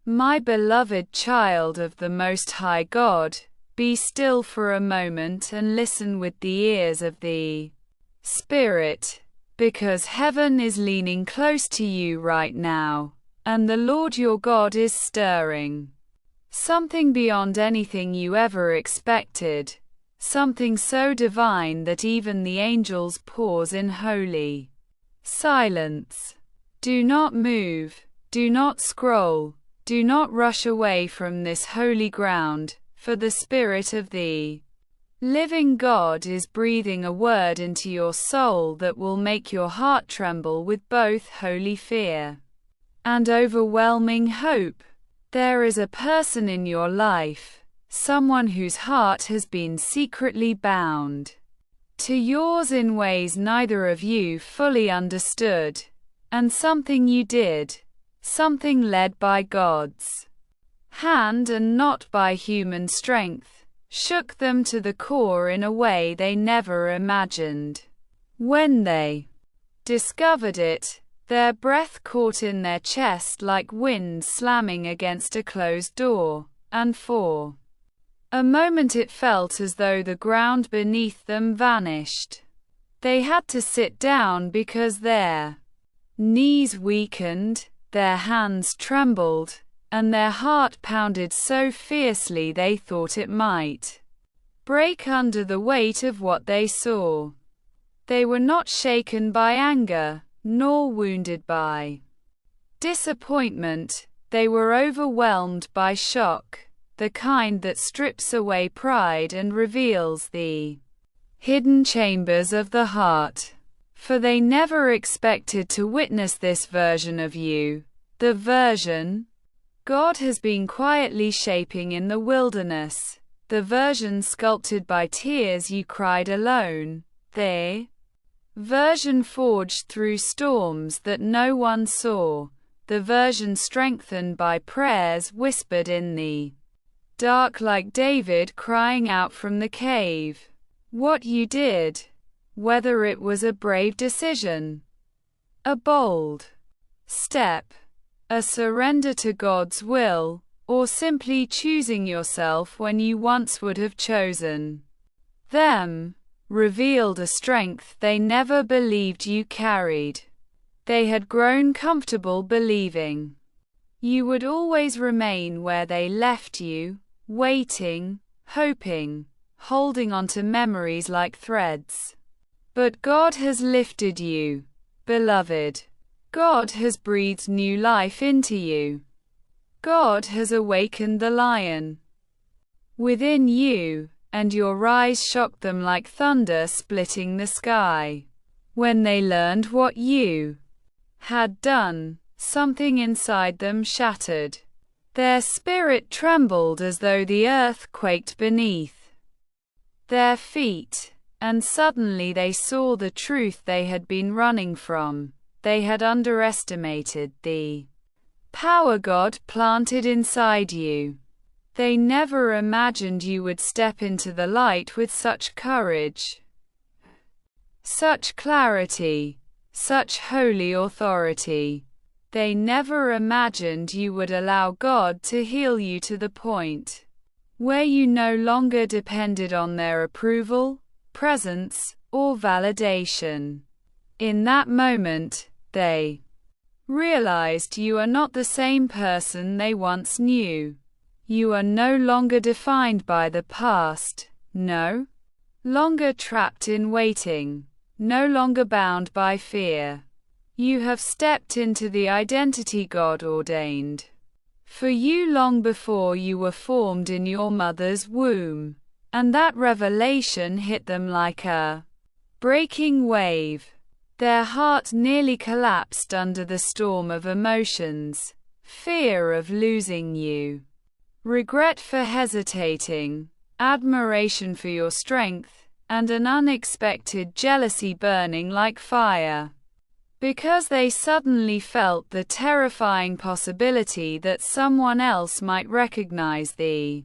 My beloved child of the Most High God, be still for a moment and listen with the ears of the Spirit, because heaven is leaning close to you right now, and the Lord your God is stirring something beyond anything you ever expected, something so divine that even the angels pause in holy silence. Do not move, do not scroll, do not rush away from this holy ground, for the Spirit of the living God is breathing a word into your soul that will make your heart tremble with both holy fear and overwhelming hope. There is a person in your life, someone whose heart has been secretly bound to yours in ways neither of you fully understood, and something you did, something led by God's hand and not by human strength, shook them to the core in a way they never imagined. When they discovered it, their breath caught in their chest like wind slamming against a closed door, and for a moment it felt as though the ground beneath them vanished. They had to sit down because their knees weakened, their hands trembled, and their heart pounded so fiercely they thought it might break under the weight of what they saw. They were not shaken by anger, nor wounded by disappointment. They were overwhelmed by shock, the kind that strips away pride and reveals the hidden chambers of the heart. For they never expected to witness this version of you, the version God has been quietly shaping in the wilderness, the version sculpted by tears you cried alone, the version forged through storms that no one saw, the version strengthened by prayers whispered in the dark like David crying out from the cave. What you did, whether it was a brave decision, a bold step, a surrender to God's will, or simply choosing yourself when you once would have chosen them, revealed a strength they never believed you carried. They had grown comfortable believing you would always remain where they left you, waiting, hoping, holding on to memories like threads. But God has lifted you, beloved. God has breathed new life into you. God has awakened the lion within you, and your rise shocked them like thunder splitting the sky. When they learned what you had done, something inside them shattered. Their spirit trembled as though the earth quaked beneath their feet, and suddenly they saw the truth they had been running from. They had underestimated the power God planted inside you. They never imagined you would step into the light with such courage, such clarity, such holy authority. They never imagined you would allow God to heal you to the point where you no longer depended on their approval, presence, or validation. In that moment, they realized you are not the same person they once knew. You are no longer defined by the past, no longer trapped in waiting, no longer bound by fear. You have stepped into the identity God ordained for you long before you were formed in your mother's womb. And that revelation hit them like a breaking wave. Their heart nearly collapsed under the storm of emotions, fear of losing you, regret for hesitating, admiration for your strength, and an unexpected jealousy burning like fire. Because they suddenly felt the terrifying possibility that someone else might recognize the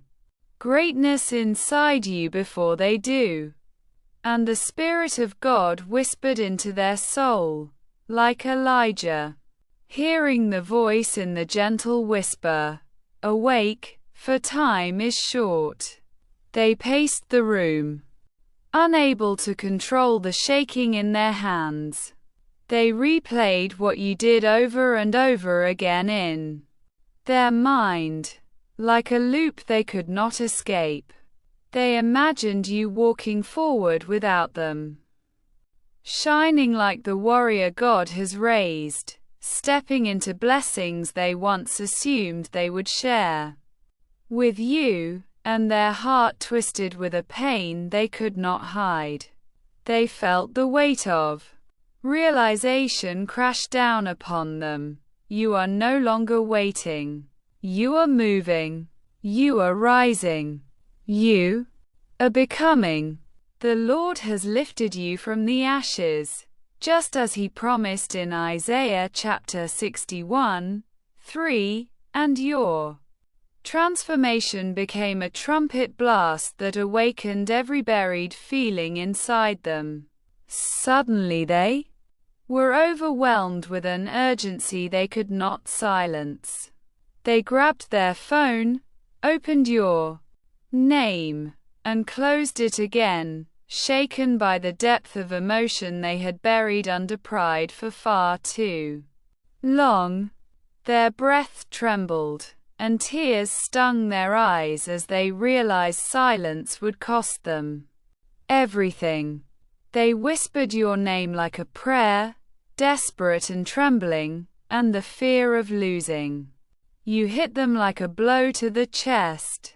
greatness inside you before they do. And the Spirit of God whispered into their soul, like Elijah, hearing the voice in the gentle whisper, awake, for time is short. They paced the room, unable to control the shaking in their hands. They replayed what you did over and over again in their mind, like a loop they could not escape. They imagined you walking forward without them, shining like the warrior God has raised, stepping into blessings they once assumed they would share with you, and their heart twisted with a pain they could not hide. They felt the weight of realization crash down upon them. You are no longer waiting. You are moving. You are rising. You are becoming. The Lord has lifted you from the ashes, just as He promised in Isaiah chapter 61:3, and your transformation became a trumpet blast that awakened every buried feeling inside them. Suddenly they were overwhelmed with an urgency they could not silence. They grabbed their phone, opened your name, and closed it again, shaken by the depth of emotion they had buried under pride for far too long. Their breath trembled, and tears stung their eyes as they realized silence would cost them everything. They whispered your name like a prayer, desperate and trembling, and the fear of losing you hit them like a blow to the chest.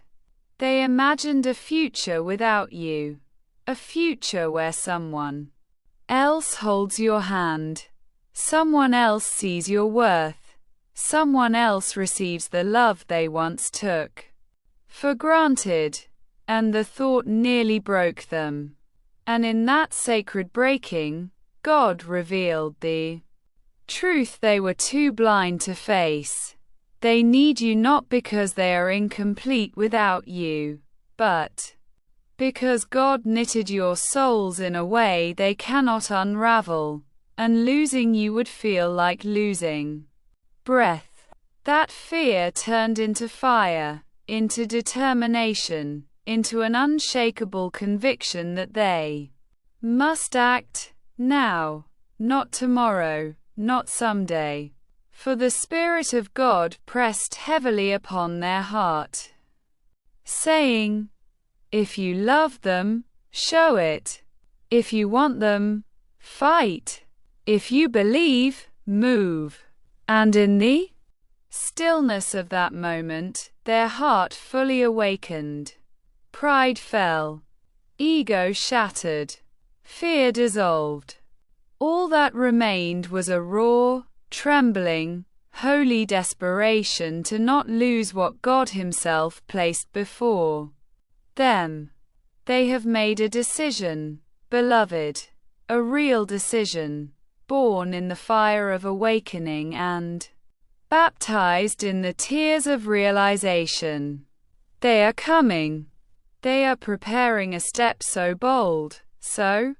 They imagined a future without you, a future where someone else holds your hand, someone else sees your worth, someone else receives the love they once took for granted, and the thought nearly broke them. And in that sacred breaking, God revealed the truth they were too blind to face. They need you not because they are incomplete without you, but because God knitted your souls in a way they cannot unravel, and losing you would feel like losing breath. That fear turned into fire, into determination, into an unshakable conviction that they must act now, not tomorrow, not someday. For the Spirit of God pressed heavily upon their heart, saying, if you love them, show it. If you want them, fight. If you believe, move. And in the stillness of that moment, their heart fully awakened. Pride fell. Ego shattered. Fear dissolved. All that remained was a raw, trembling, holy desperation to not lose what God Himself placed before them. They have made a decision, beloved, a real decision, born in the fire of awakening and baptized in the tears of realization. They are coming. They are preparing a step so bold, so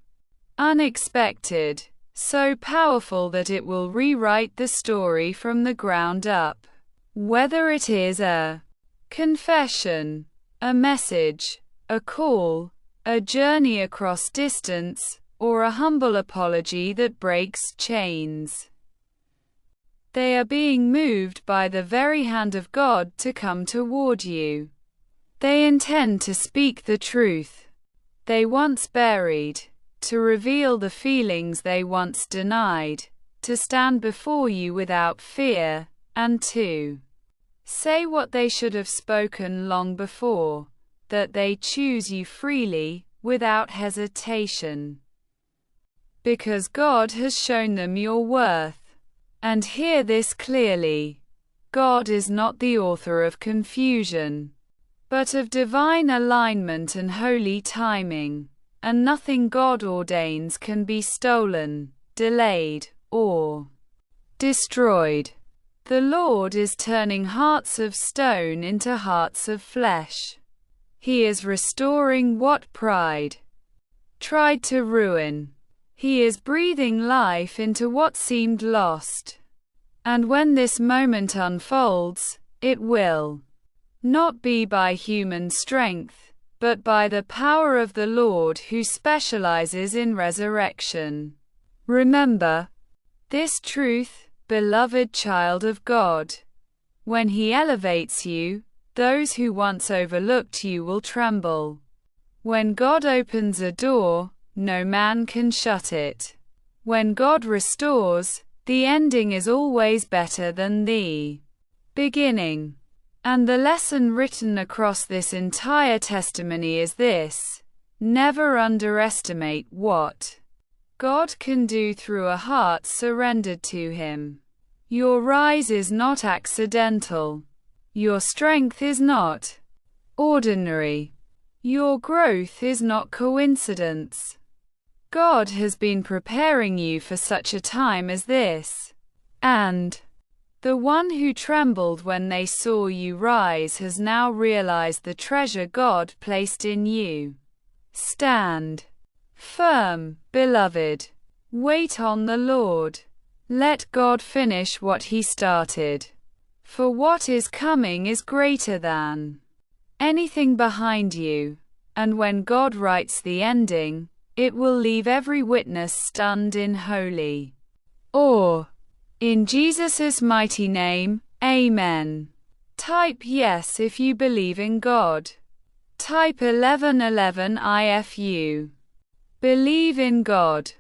unexpected, so powerful that it will rewrite the story from the ground up. Whether it is a confession, a message, a call, a journey across distance, or a humble apology that breaks chains, they are being moved by the very hand of God to come toward you. They intend to speak the truth they once buried, to reveal the feelings they once denied, to stand before you without fear, and to say what they should have spoken long before, that they choose you freely, without hesitation. Because God has shown them your worth. And hear this clearly. God is not the author of confusion, but of divine alignment and holy timing. And nothing God ordains can be stolen, delayed, or destroyed. The Lord is turning hearts of stone into hearts of flesh. He is restoring what pride tried to ruin. He is breathing life into what seemed lost. And when this moment unfolds, it will not be by human strength, but by the power of the Lord who specializes in resurrection. Remember this truth, beloved child of God. When He elevates you, those who once overlooked you will tremble. When God opens a door, no man can shut it. When God restores, the ending is always better than the beginning. And the lesson written across this entire testimony is this: never underestimate what God can do through a heart surrendered to Him. Your rise is not accidental. Your strength is not ordinary. Your growth is not coincidence. God has been preparing you for such a time as this. And the one who trembled when they saw you rise has now realized the treasure God placed in you. Stand firm, beloved. Wait on the Lord. Let God finish what He started. For what is coming is greater than anything behind you. And when God writes the ending, it will leave every witness stunned in holy awe. In Jesus' mighty name, Amen. Type yes if you believe in God. Type 1111 IFU. Believe in God.